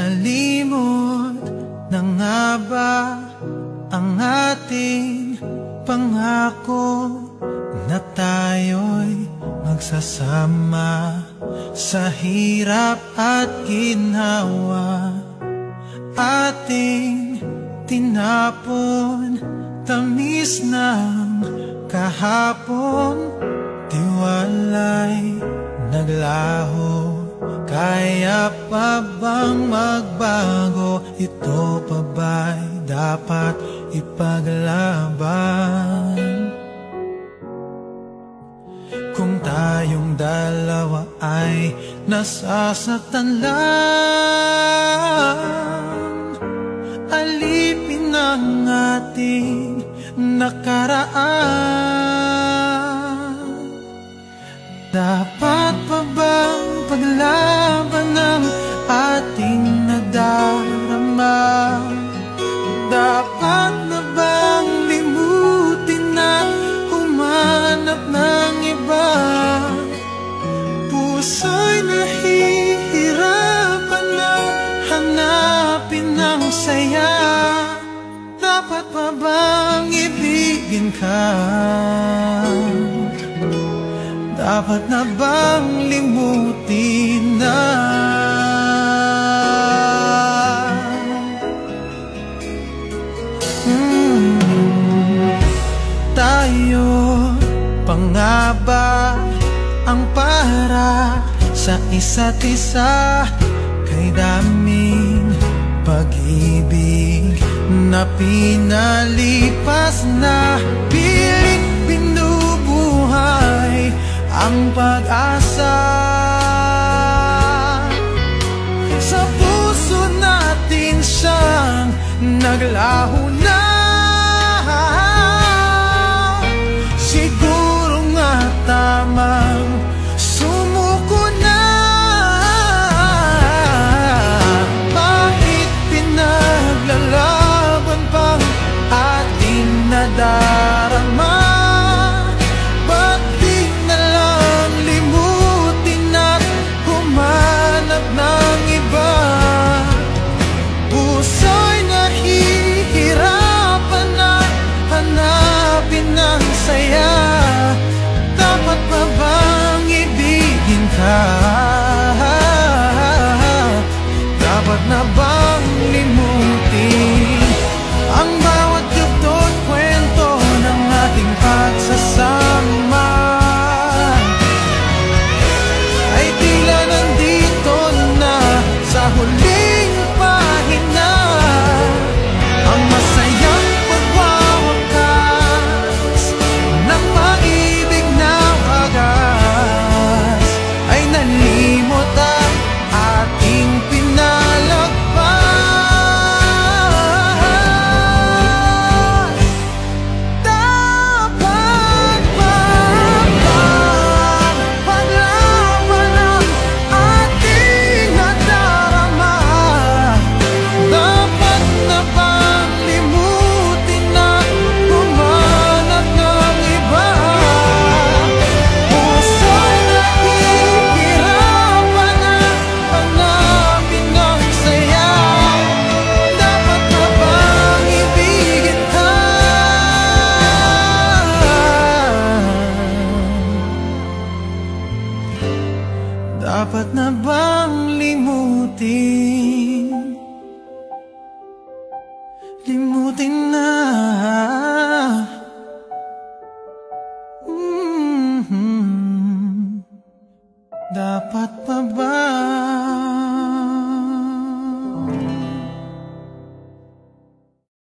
nalimot na nga ba ang ating pangako na tayo'y magsasama sa hirap at ginhawa? Ating tinapon, tamis ng kahapon, tiwala'y naglaho. Kaya pa bang magbago? Ito pa ba'y dapat ipaglaban? Kung tayong dalawa ay nasasaktan lang, alipin ang ating nakaraan. Dapat pa bang paglaban ng ating nadarama? Dapat na bang limutin na humanap ng iba? Puso'y nahihirapan na hanapin ang saya. Dapat pa bang ibigin ka? Dapat na bang limutin na? Tayo pa nga ba ang para sa isa't isa? Kay daming pag-ibig na pinalipas na, pilit binubuhay ang pag-asa. Sa puso natin siyang naglaho na. Siguro nga tamang sumuko na. Bakit pinaglalaban pang ating nadarama? Ba't di na lang limutin at humanap ng iba? Puso'y nahihirapan na hanapin ang saya. Dapat pa bang ibigin ka? Dapat na bang limutin ang bawat yugto't kwento ng ating pagsasama? Ay tila nandito na sa huling pahina ang masayang pagwawakas ng pag-ibig na wagas. Ay nalimot ang ating pinalagpas. Dapat pa bang paglaban ang ating nadarama? Dapat na bang limutin na humanap ng iba? Puso'y nahihirapan na hanapin ang saya. Dapat na bang ibigin ka? Dapat na bang limutin